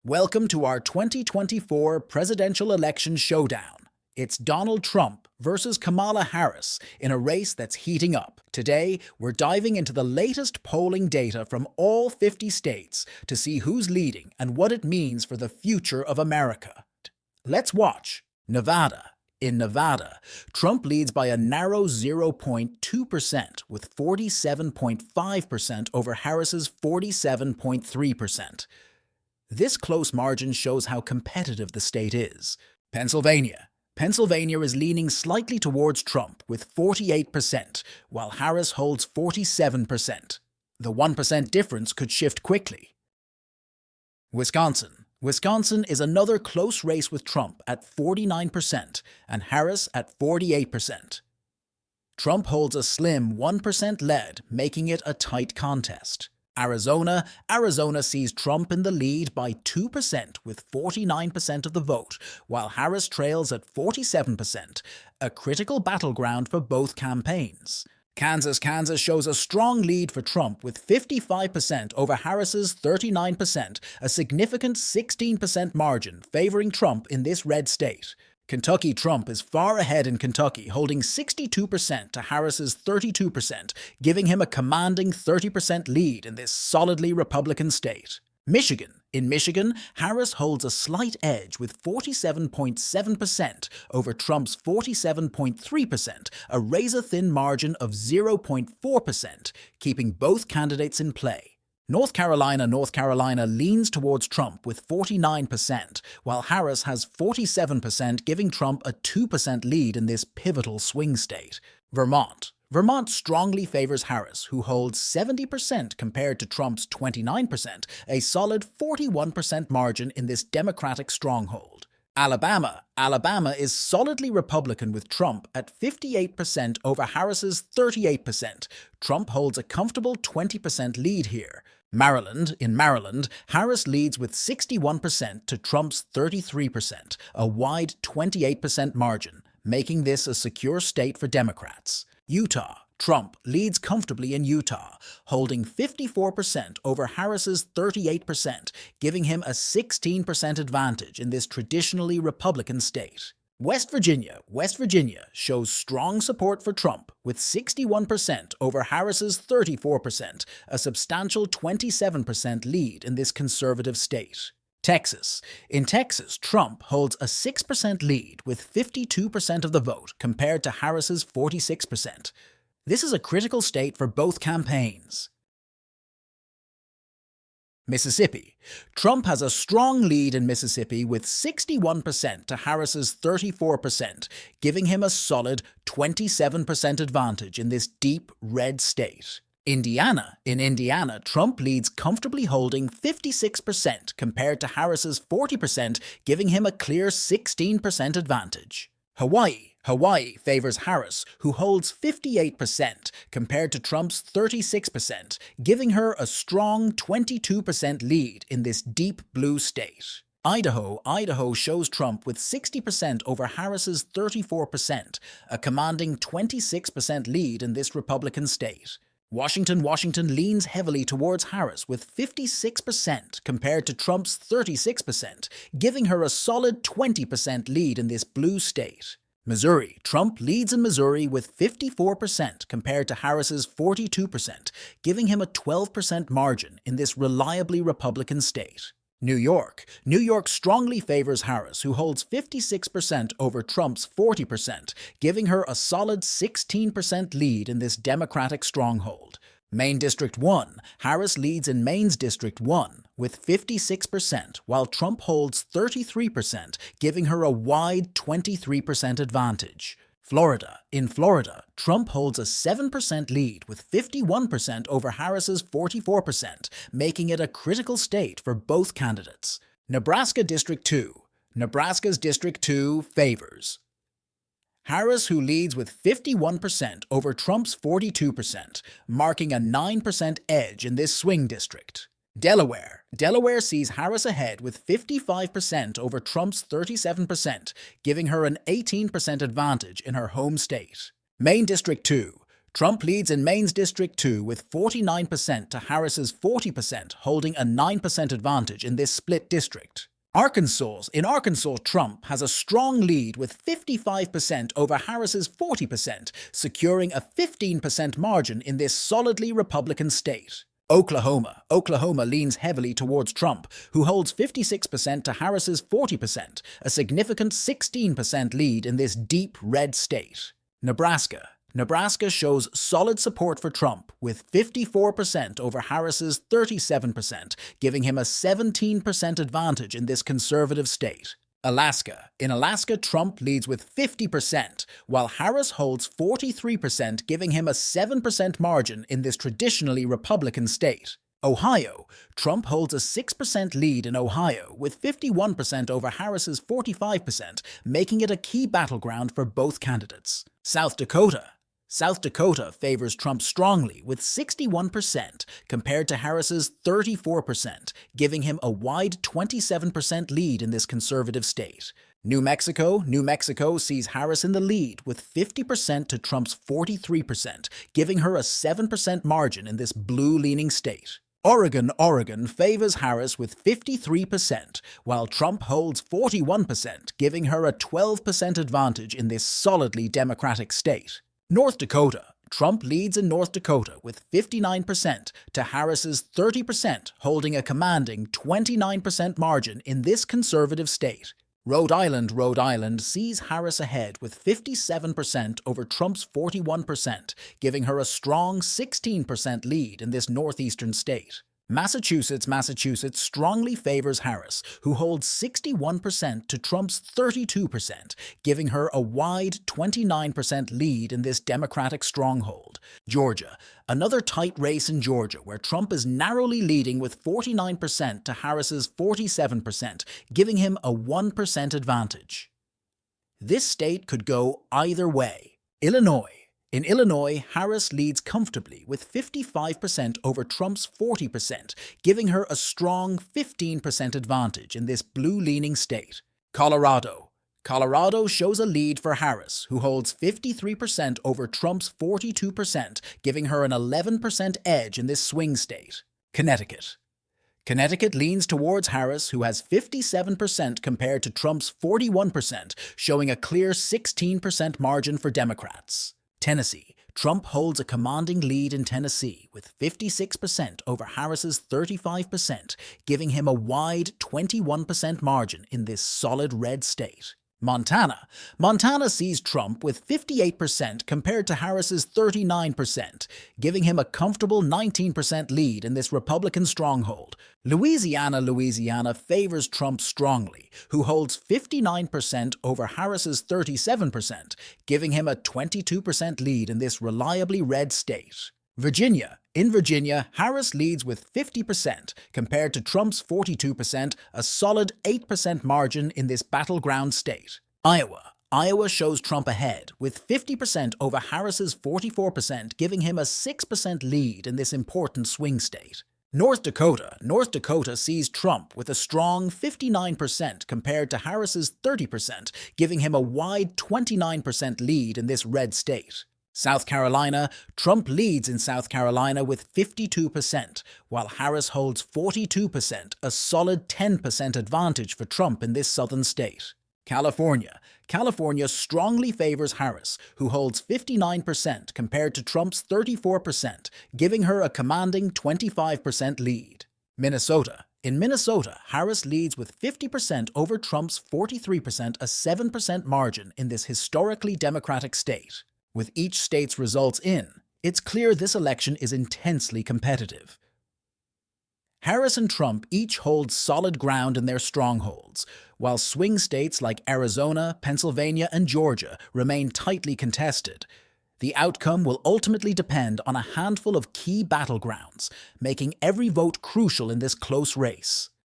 Welcome to our 2024 presidential election showdown. It's Donald Trump versus Kamala Harris in a race that's heating up. Today, we're diving into the latest polling data from all 50 states to see who's leading and what it means for the future of America. Let's watch. Nevada. In Nevada, Trump leads by a narrow 0.2% with 47.5% over Harris's 47.3%. This close margin shows how competitive the state is. Pennsylvania. Pennsylvania is leaning slightly towards Trump with 48%, while Harris holds 47%. The 1% difference could shift quickly. Wisconsin. Wisconsin is another close race with Trump at 49% and Harris at 48%. Trump holds a slim 1% lead, making it a tight contest. Arizona sees Trump in the lead by 2% with 49% of the vote, while Harris trails at 47%, a critical battleground for both campaigns. Kansas shows a strong lead for Trump with 55% over Harris's 39%, a significant 16% margin favoring Trump in this red state. Kentucky. Trump is far ahead in Kentucky, holding 62% to Harris's 32%, giving him a commanding 30% lead in this solidly Republican state. Michigan. In Michigan, Harris holds a slight edge with 47.7% over Trump's 47.3%, a razor-thin margin of 0.4%, keeping both candidates in play. North Carolina leans towards Trump with 49%, while Harris has 47%, giving Trump a 2% lead in this pivotal swing state. Vermont strongly favors Harris, who holds 70% compared to Trump's 29%, a solid 41% margin in this Democratic stronghold. Alabama is solidly Republican with Trump at 58% over Harris's 38%. Trump holds a comfortable 20% lead here. In Maryland, Harris leads with 61% to Trump's 33%, a wide 28% margin, making this a secure state for Democrats. Utah. Trump leads comfortably in Utah, holding 54% over Harris's 38%, giving him a 16% advantage in this traditionally Republican state. West Virginia shows strong support for Trump with 61% over Harris's 34%, a substantial 27% lead in this conservative state. Texas. In Texas, Trump holds a 6% lead with 52% of the vote compared to Harris's 46%. This is a critical state for both campaigns. Mississippi. Trump has a strong lead in Mississippi with 61% to Harris's 34%, giving him a solid 27% advantage in this deep red state. In Indiana, Trump leads comfortably holding 56% compared to Harris's 40%, giving him a clear 16% advantage. Hawaii favors Harris, who holds 58% compared to Trump's 36%, giving her a strong 22% lead in this deep blue state. Idaho shows Trump with 60% over Harris's 34%, a commanding 26% lead in this Republican state. Washington leans heavily towards Harris with 56% compared to Trump's 36%, giving her a solid 20% lead in this blue state. Missouri. Trump leads in Missouri with 54% compared to Harris's 42%, giving him a 12% margin in this reliably Republican state. New York strongly favors Harris, who holds 56% over Trump's 40%, giving her a solid 16% lead in this Democratic stronghold. Maine District 1. Harris leads in Maine's District 1 with 56%, while Trump holds 33%, giving her a wide 23% advantage. In Florida, Trump holds a 7% lead with 51% over Harris's 44%, making it a critical state for both candidates. Nebraska District 2. Nebraska's District 2 favors Harris, who leads with 51% over Trump's 42%, marking a 9% edge in this swing district. Delaware sees Harris ahead with 55% over Trump's 37%, giving her an 18% advantage in her home state. Maine District 2. Trump leads in Maine's District 2 with 49% to Harris's 40%, holding a 9% advantage in this split district. In Arkansas, Trump has a strong lead with 55% over Harris's 40%, securing a 15% margin in this solidly Republican state. Oklahoma leans heavily towards Trump, who holds 56% to Harris's 40%, a significant 16% lead in this deep red state. Nebraska shows solid support for Trump with 54% over Harris's 37%, giving him a 17% advantage in this conservative state. In Alaska, Trump leads with 50%, while Harris holds 43%, giving him a 7% margin in this traditionally Republican state. Ohio, Trump holds a 6% lead in Ohio, with 51% over Harris's 45%, making it a key battleground for both candidates. South Dakota favors Trump strongly with 61% compared to Harris's 34%, giving him a wide 27% lead in this conservative state. New Mexico sees Harris in the lead with 50% to Trump's 43%, giving her a 7% margin in this blue-leaning state. Oregon favors Harris with 53%, while Trump holds 41%, giving her a 12% advantage in this solidly Democratic state. North Dakota, Trump leads in North Dakota with 59% to Harris's 30%, holding a commanding 29% margin in this conservative state. Rhode Island sees Harris ahead with 57% over Trump's 41%, giving her a strong 16% lead in this northeastern state. Massachusetts strongly favors Harris, who holds 61% to Trump's 32%, giving her a wide 29% lead in this Democratic stronghold. Georgia, another tight race in Georgia where Trump is narrowly leading with 49% to Harris's 47%, giving him a 1% advantage. This state could go either way. In Illinois, Harris leads comfortably with 55% over Trump's 40%, giving her a strong 15% advantage in this blue-leaning state. Colorado shows a lead for Harris, who holds 53% over Trump's 42%, giving her an 11% edge in this swing state. Connecticut leans towards Harris, who has 57% compared to Trump's 41%, showing a clear 16% margin for Democrats. Tennessee, Trump holds a commanding lead in Tennessee with 56% over Harris's 35%, giving him a wide 21% margin in this solid red state. Montana sees Trump with 58% compared to Harris's 39%, giving him a comfortable 19% lead in this Republican stronghold. Louisiana favors Trump strongly, who holds 59% over Harris's 37%, giving him a 22% lead in this reliably red state. In Virginia, Harris leads with 50% compared to Trump's 42%, a solid 8% margin in this battleground state. Iowa shows Trump ahead with 50% over Harris's 44%, giving him a 6% lead in this important swing state. North Dakota sees Trump with a strong 59% compared to Harris's 30%, giving him a wide 29% lead in this red state. South Carolina, Trump leads in South Carolina with 52%, while Harris holds 42%, a solid 10% advantage for Trump in this southern state. California strongly favors Harris, who holds 59% compared to Trump's 34%, giving her a commanding 25% lead. In Minnesota, Harris leads with 50% over Trump's 43%, a 7% margin in this historically Democratic state. With each state's results in, it's clear this election is intensely competitive. Harris and Trump each hold solid ground in their strongholds, while swing states like Arizona, Pennsylvania, and Georgia remain tightly contested. The outcome will ultimately depend on a handful of key battlegrounds, making every vote crucial in this close race.